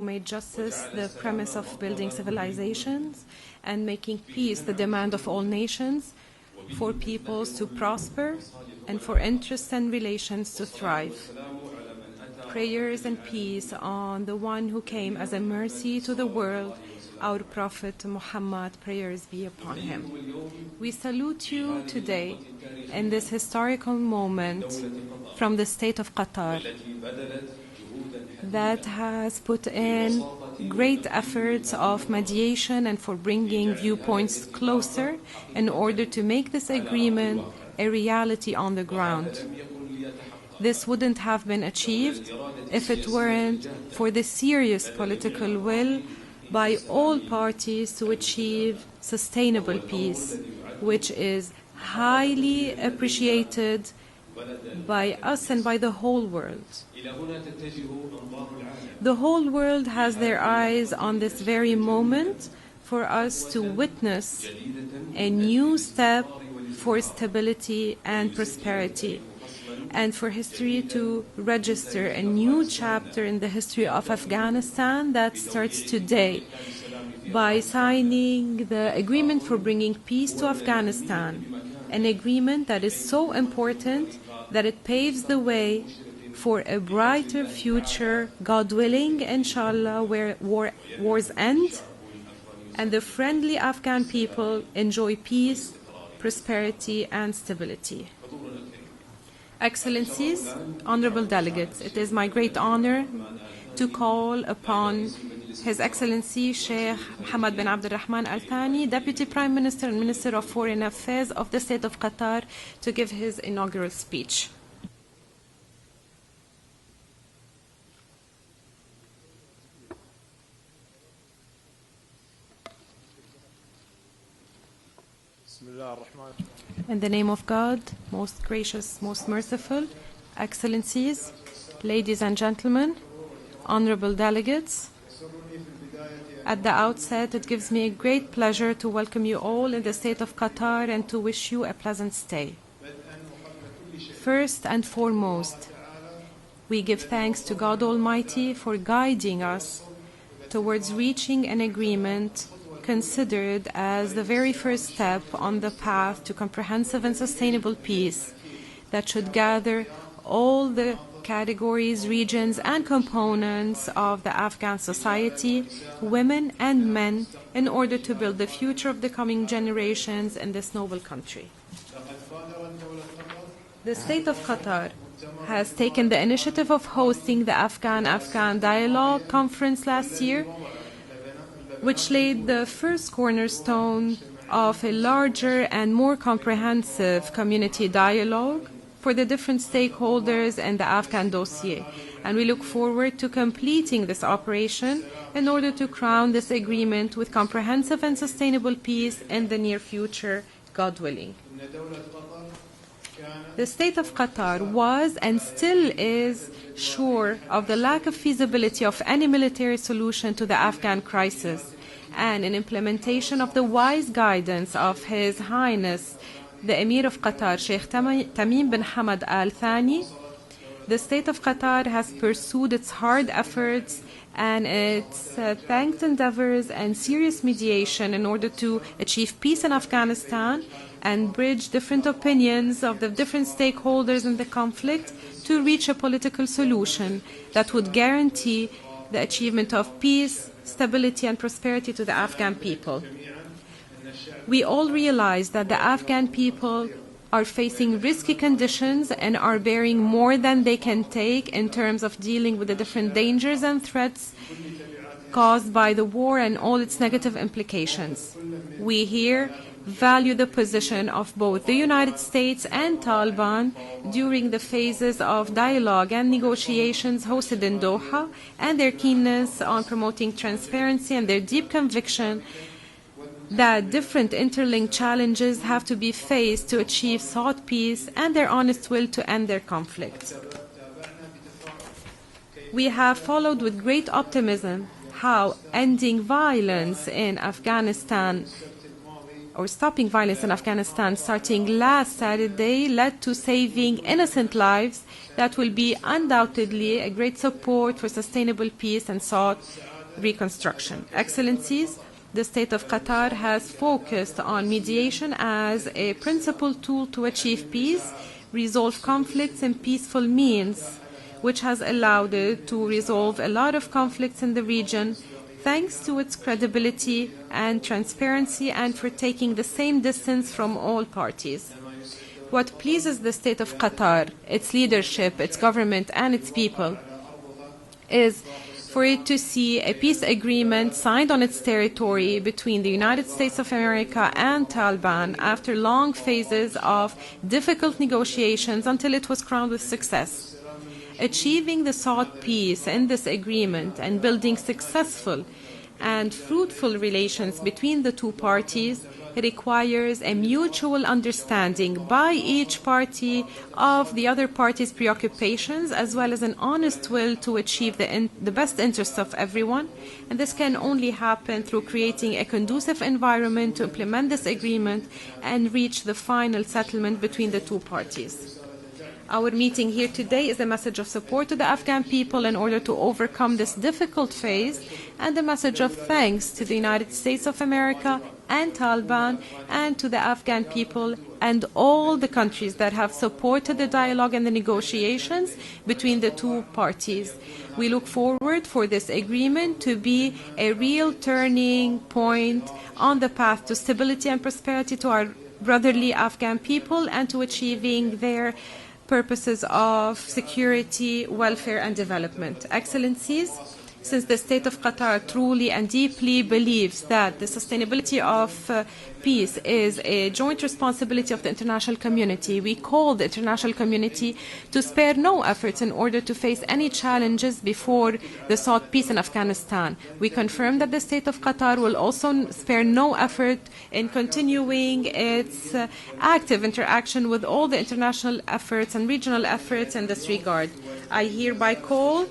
made justice the premise of building civilizations and making peace the demand of all nations, for peoples to prosper and for interests and relations to thrive. Prayers and peace on the one who came as a mercy to the world, our Prophet Muhammad, prayers be upon him. We salute you today in this historical moment from the state of Qatar that has put in great efforts of mediation and for bringing viewpoints closer in order to make this agreement a reality on the ground. This wouldn't have been achieved if it weren't for the serious political will by all parties to achieve sustainable peace, which is highly appreciated by us and by the whole world. The whole world has their eyes on this very moment for us to witness a new step for stability and prosperity, and for history to register a new chapter in the history of Afghanistan that starts today by signing the agreement for bringing peace to Afghanistan, an agreement that is so important that it paves the way for a brighter future, God willing, inshallah, where wars end and the friendly Afghan people enjoy peace, prosperity, and stability. Excellencies, honorable delegates, it is my great honor to call upon His Excellency Sheikh Mohammed bin Abdul Rahman Al Thani, Deputy Prime Minister and Minister of Foreign Affairs of the State of Qatar, to give his inaugural speech. In the name of God, most gracious, most merciful, Excellencies, ladies and gentlemen, honorable delegates, at the outset, it gives me a great pleasure to welcome you all in the state of Qatar and to wish you a pleasant stay. First and foremost, we give thanks to God Almighty for guiding us towards reaching an agreement considered as the very first step on the path to comprehensive and sustainable peace that should gather all the categories, regions, and components of the Afghan society, women and men, in order to build the future of the coming generations in this noble country. The State of Qatar has taken the initiative of hosting the Afghan Dialogue Conference last year, which laid the first cornerstone of a larger and more comprehensive community dialogue for the different stakeholders in the Afghan dossier. And we look forward to completing this operation in order to crown this agreement with comprehensive and sustainable peace in the near future, God willing. The State of Qatar was and still is sure of the lack of feasibility of any military solution to the Afghan crisis, and in implementation of the wise guidance of His Highness the Emir of Qatar, Sheikh Tamim bin Hamad Al Thani, the State of Qatar has pursued its hard efforts and its thanked endeavors and serious mediation in order to achieve peace in Afghanistan and bridge different opinions of the different stakeholders in the conflict to reach a political solution that would guarantee the achievement of peace, stability, and prosperity to the Afghan people. We all realize that the Afghan people are facing risky conditions and are bearing more than they can take in terms of dealing with the different dangers and threats caused by the war and all its negative implications. We here value the position of both the United States and Taliban during the phases of dialogue and negotiations hosted in Doha, and their keenness on promoting transparency and their deep conviction that different interlinked challenges have to be faced to achieve sought peace, and their honest will to end their conflict. We have followed with great optimism how ending violence in Afghanistan, or stopping violence in Afghanistan starting last Saturday, led to saving innocent lives that will be undoubtedly a great support for sustainable peace and sought reconstruction. Excellencies, the State of Qatar has focused on mediation as a principal tool to achieve peace, resolve conflicts in peaceful means, which has allowed it to resolve a lot of conflicts in the region, thanks to its credibility and transparency and for taking the same distance from all parties. What pleases the State of Qatar, its leadership, its government, and its people is for it to see a peace agreement signed on its territory between the United States of America and Taliban after long phases of difficult negotiations until it was crowned with success. Achieving the sought peace in this agreement and building successful and fruitful relations between the two parties requires a mutual understanding by each party of the other party's preoccupations, as well as an honest will to achieve the best interests of everyone. And this can only happen through creating a conducive environment to implement this agreement and reach the final settlement between the two parties. Our meeting here today is a message of support to the Afghan people in order to overcome this difficult phase, and a message of thanks to the United States of America and Taliban and to the Afghan people and all the countries that have supported the dialogue and the negotiations between the two parties. We look forward for this agreement to be a real turning point on the path to stability and prosperity to our brotherly Afghan people and to achieving their purposes of security, welfare, and development. Excellencies, since the State of Qatar truly and deeply believes that the sustainability of peace is a joint responsibility of the international community, we call the international community to spare no efforts in order to face any challenges before the sought peace in Afghanistan. We confirm that the State of Qatar will also spare no effort in continuing its active interaction with all the international efforts and regional efforts in this regard. I hereby call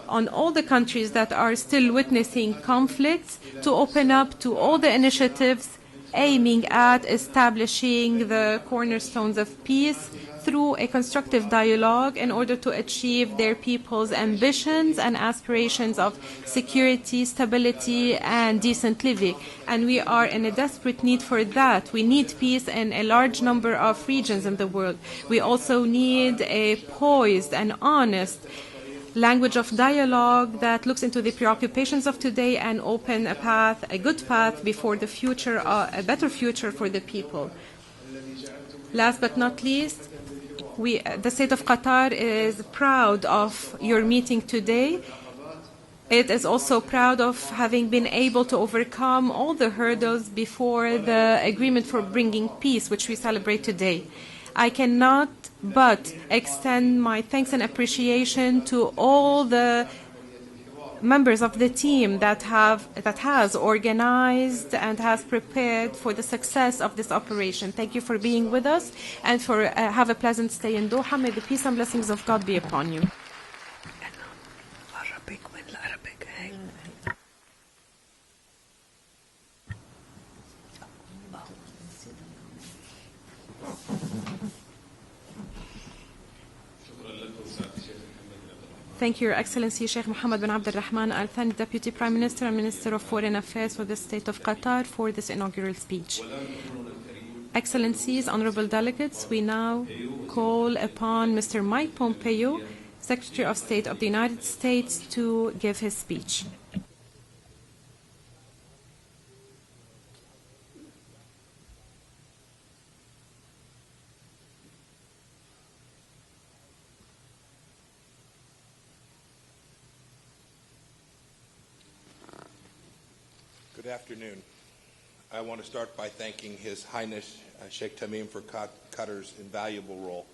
on all the countries that are still witnessing conflicts to open up to all the initiatives aiming at establishing the cornerstones of peace through a constructive dialogue in order to achieve their people's ambitions and aspirations of security, stability, and decent living. And we are in a desperate need for that. We need peace in a large number of regions in the world. We also need a poised and honest language of dialogue that looks into the preoccupations of today and open a path, a good path before the future, a better future for the people. Last but not least, the State of Qatar is proud of your meeting today. It is also proud of having been able to overcome all the hurdles before the agreement for bringing peace, which we celebrate today. I cannot but extend my thanks and appreciation to all the members of the team that has organized and has prepared for the success of this operation. Thank you for being with us and for have a pleasant stay in Doha. May the peace and blessings of God be upon you. Thank you, Your Excellency Sheikh Mohammed bin Abdul Rahman Al Thani, Deputy Prime Minister and Minister of Foreign Affairs for the State of Qatar, for this inaugural speech. Excellencies, honorable delegates, we now call upon Mr. Mike Pompeo, Secretary of State of the United States, to give his speech. Good afternoon. I want to start by thanking His Highness Sheikh Tamim for Qatar's invaluable role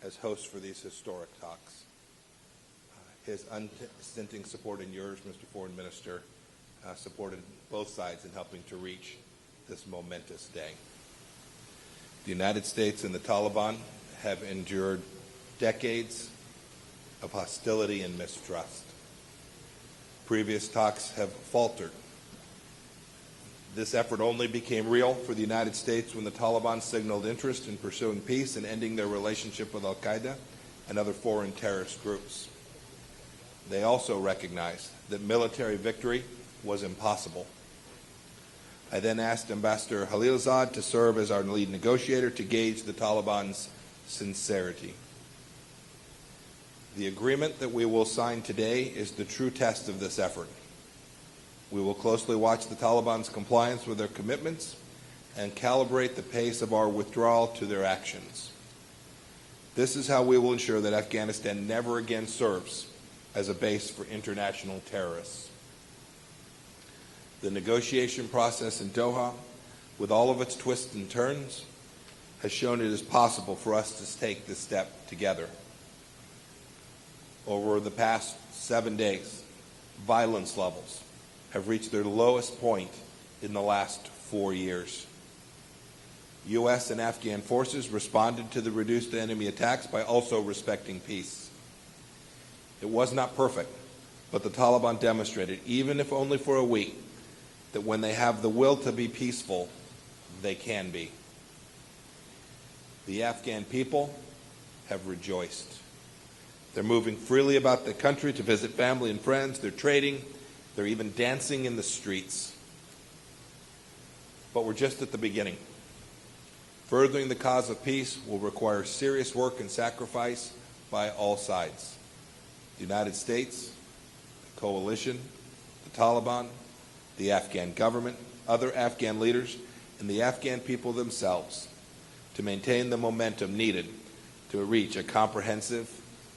as host for these historic talks. His unstinting support and yours, Mr. Foreign Minister, supported both sides in helping to reach this momentous day. The United States and the Taliban have endured decades of hostility and mistrust. Previous talks have faltered. This effort only became real for the United States when the Taliban signaled interest in pursuing peace and ending their relationship with al-Qaeda and other foreign terrorist groups. they also recognized that military victory was impossible. I then asked Ambassador Khalilzad to serve as our lead negotiator to gauge the Taliban's sincerity. The agreement that we will sign today is the true test of this effort. We will closely watch the Taliban's compliance with their commitments and calibrate the pace of our withdrawal to their actions. This is how we will ensure that Afghanistan never again serves as a base for international terrorists. The negotiation process in Doha, with all of its twists and turns, has shown it is possible for us to take this step together. Over the past 7 days, violence levels have reached their lowest point in the last 4 years. U.S. and Afghan forces responded to the reduced enemy attacks by also respecting peace. It was not perfect, but the Taliban demonstrated, even if only for a week, that when they have the will to be peaceful, they can be. The Afghan people have rejoiced. They're moving freely about the country to visit family and friends. They're trading. They're even dancing in the streets. But we're just at the beginning. Furthering the cause of peace will require serious work and sacrifice by all sides. The United States, the coalition, the Taliban, the Afghan government, other Afghan leaders, and the Afghan people themselves to maintain the momentum needed to reach a comprehensive,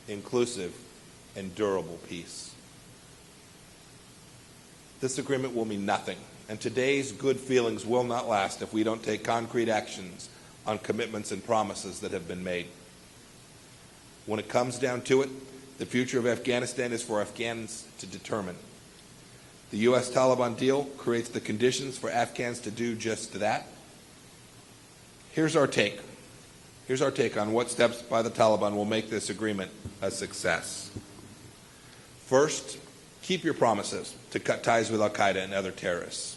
inclusive, and durable peace. This agreement will mean nothing, and today's good feelings will not last if we don't take concrete actions on commitments and promises that have been made. When it comes down to it, the future of Afghanistan is for Afghans to determine. The U.S.-Taliban deal creates the conditions for Afghans to do just that. Here's our take. Here's our take on what steps by the Taliban will make this agreement a success. First, keep your promises to cut ties with al-Qaeda and other terrorists.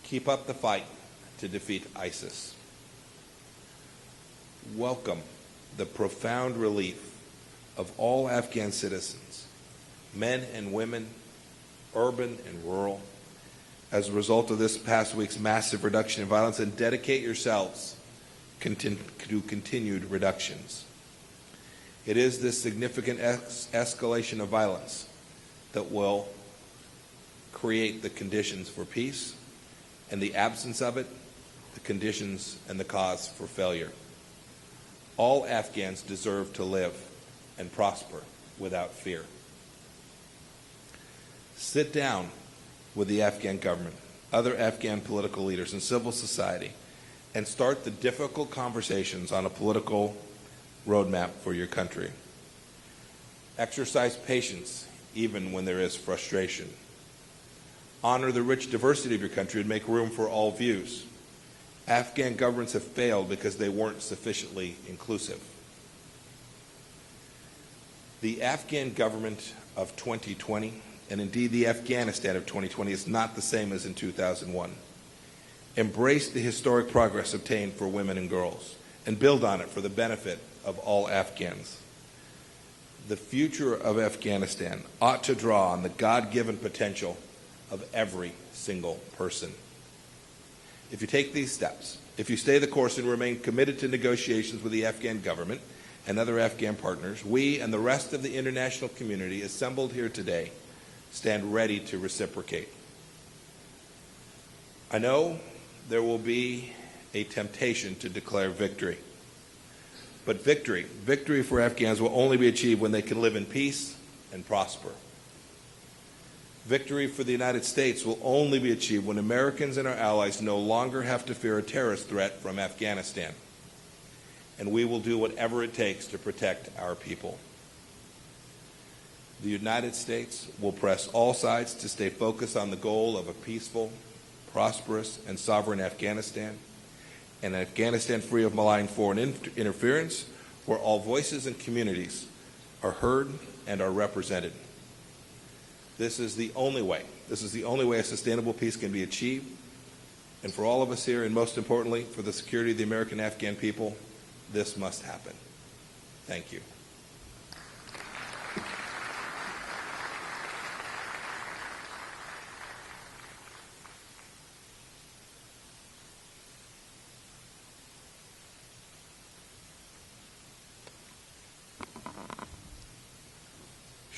Keep up the fight to defeat ISIS. Welcome the profound relief of all Afghan citizens, men and women, urban and rural, as a result of this past week's massive reduction in violence, and dedicate yourselves to continued reductions. It is this significant escalation of violence that will create the conditions for peace, and the absence of it, the conditions and the cause for failure. All Afghans deserve to live and prosper without fear. Sit down with the Afghan government, other Afghan political leaders, and civil society, and start the difficult conversations on a political roadmap for your country. Exercise patience even when there is frustration. Honor the rich diversity of your country and make room for all views. Afghan governments have failed because they weren't sufficiently inclusive. The Afghan government of 2020, and indeed the Afghanistan of 2020, is not the same as in 2001. Embrace the historic progress obtained for women and girls, and build on it for the benefit of all Afghans. The future of Afghanistan ought to draw on the God-given potential of every single person. If you take these steps, if you stay the course and remain committed to negotiations with the Afghan government and other Afghan partners, we and the rest of the international community assembled here today stand ready to reciprocate. I know there will be a temptation to declare victory. But victory for Afghans will only be achieved when they can live in peace and prosper. Victory for the United States will only be achieved when Americans and our allies no longer have to fear a terrorist threat from Afghanistan. And we will do whatever it takes to protect our people. The United States will press all sides to stay focused on the goal of a peaceful, prosperous, and sovereign Afghanistan, an Afghanistan free of malign foreign interference, where all voices and communities are heard and are represented. This is the only way. This is the only way a sustainable peace can be achieved. And for all of us here, and most importantly, for the security of the American Afghan people, this must happen. Thank you.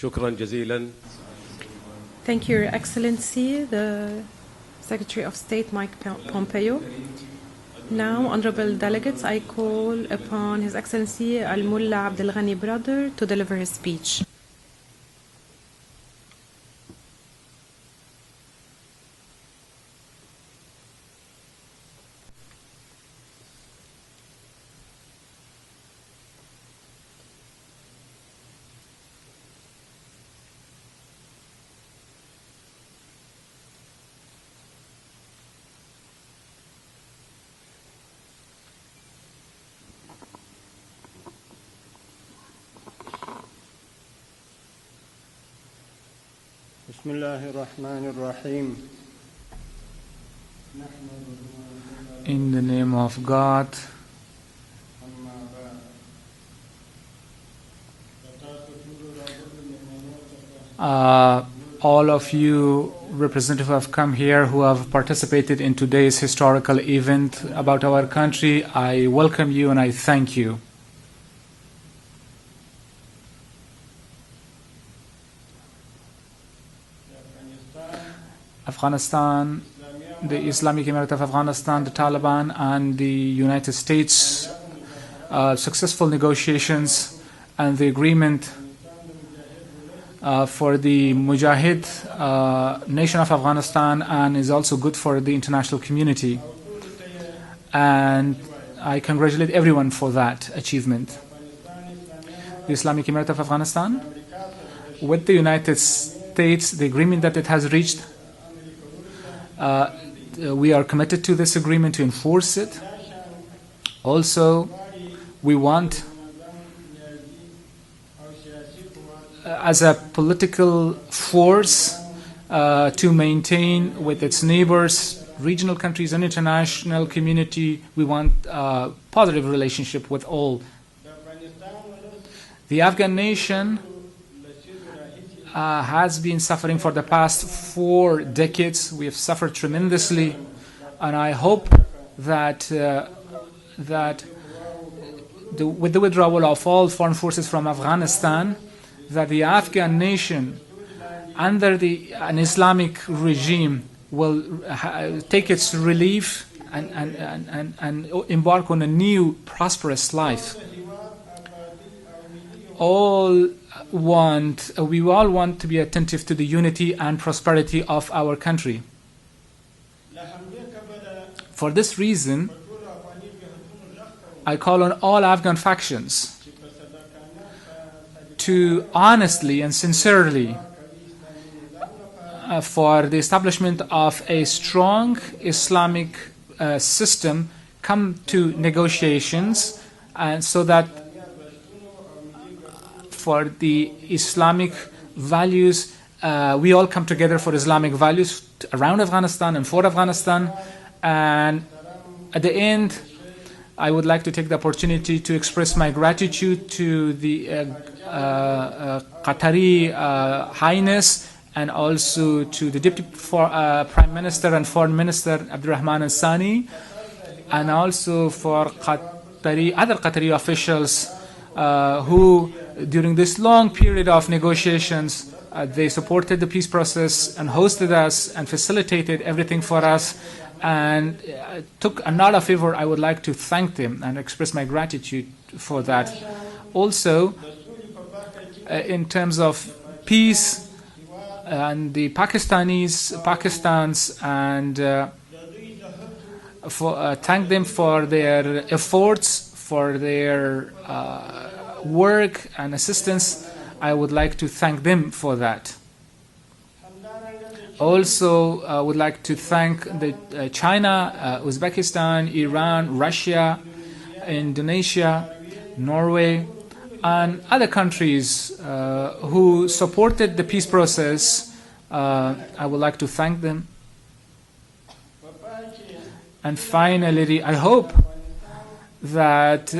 شكرا جزيلا. Thank you, Your Excellency, the Secretary of State Mike Pompeo. Now, honorable delegates, I call upon His Excellency Al-Mullah Abdel Ghani brother to deliver his speech. بسم الله الرحمن الرحيم. In the name of God, all of you representatives who have come here, who have participated in today's historical event about our country, I welcome you and I thank you. Afghanistan, the Islamic Emirate of Afghanistan, the Taliban, and the United States, successful negotiations and the agreement for the Mujahid nation of Afghanistan, and is also good for the international community. And I congratulate everyone for that achievement. The Islamic Emirate of Afghanistan, with the United States, the agreement that it has reached, we are committed to this agreement to enforce it. Also, we want, as a political force, to maintain with its neighbors, regional countries and international community, we want a positive relationship with all. The Afghan nation has been suffering for the past 4 decades. We have suffered tremendously, and I hope that with the withdrawal of all foreign forces from Afghanistan, that the Afghan nation, under an Islamic regime, will take its relief and embark on a new prosperous life. We all want to be attentive to the unity and prosperity of our country. For this reason, I call on all Afghan factions to honestly and sincerely for the establishment of a strong Islamic system come to negotiations, and so that for the Islamic values, we all come together for Islamic values around Afghanistan and for Afghanistan. And at the end, I would like to take the opportunity to express my gratitude to the Qatari Highness, and also to the Deputy Prime Minister and Foreign Minister Abdurrahman Al-Sani, and also for other Qatari officials who, during this long period of negotiations, they supported the peace process and hosted us and facilitated everything for us, and took a lot of favor. I would like to thank them and express my gratitude for that. Also, in terms of peace, and the Pakistanis, and thank them for their efforts, for their work and assistance. I would like to thank them for that. Also, would like to thank China, Uzbekistan, Iran, Russia, Indonesia, Norway, and other countries who supported the peace process. I would like to thank them. And finally, I hope that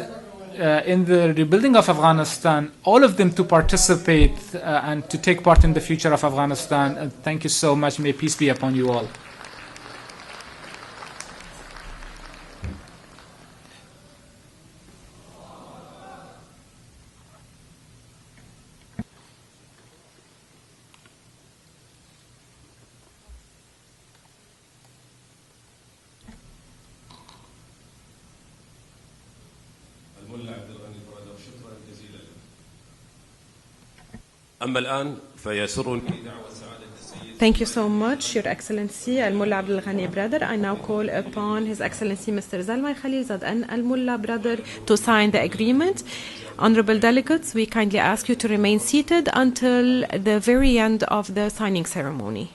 in the rebuilding of Afghanistan, all of them to participate and to take part in the future of Afghanistan. And thank you so much. May peace be upon you all. أما الآن فيسرني Thank you so much, Your Excellency, Al-Mullah Abdul Ghani brother. I now call upon His Excellency Mr. Zalmay Khalilzad and Al-Mullah brother to sign the agreement. Honorable delegates, we kindly ask you to remain seated until the very end of the signing ceremony.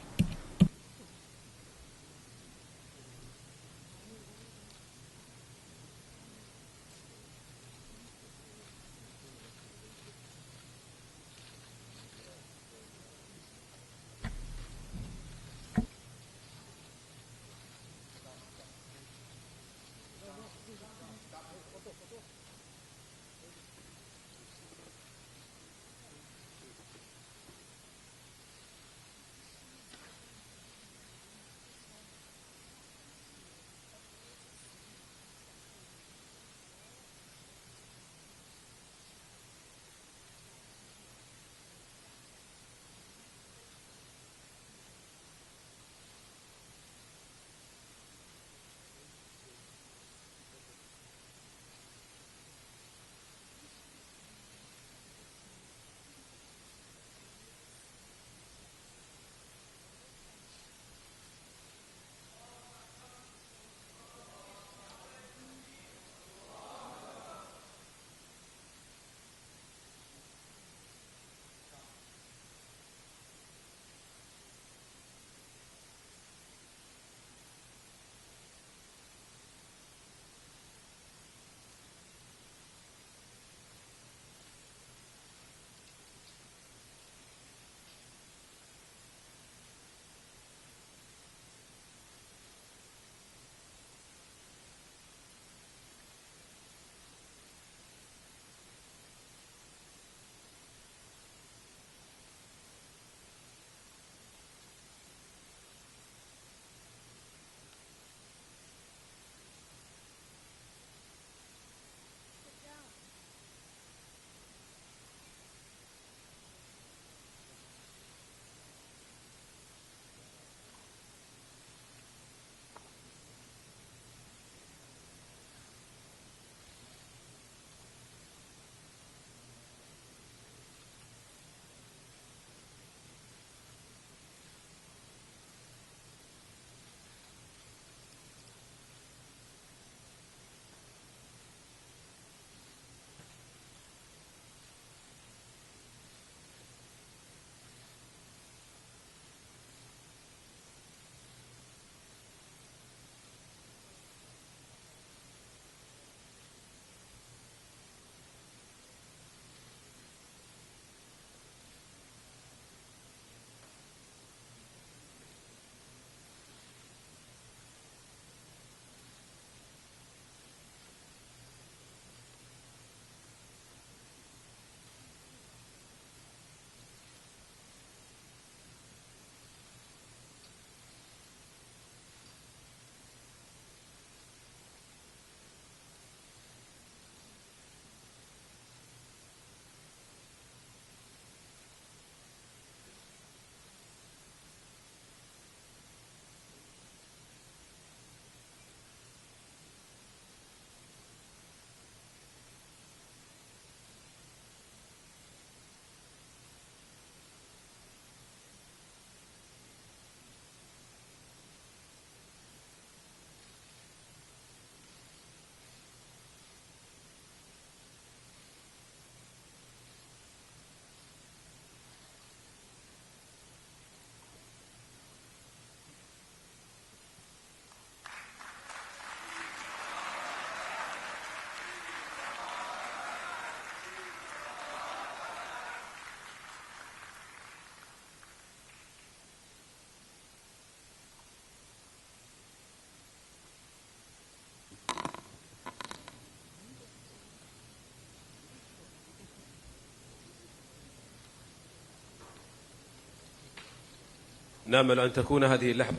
نأمل أن تكون هذه اللحظة.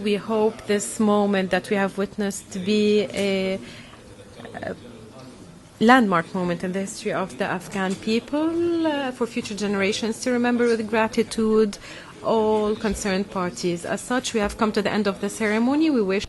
We hope this moment that we have witnessed to be a landmark moment in the history of the Afghan people for future generations to remember with gratitude all concerned parties. As such, we have come to the end of the ceremony. We wish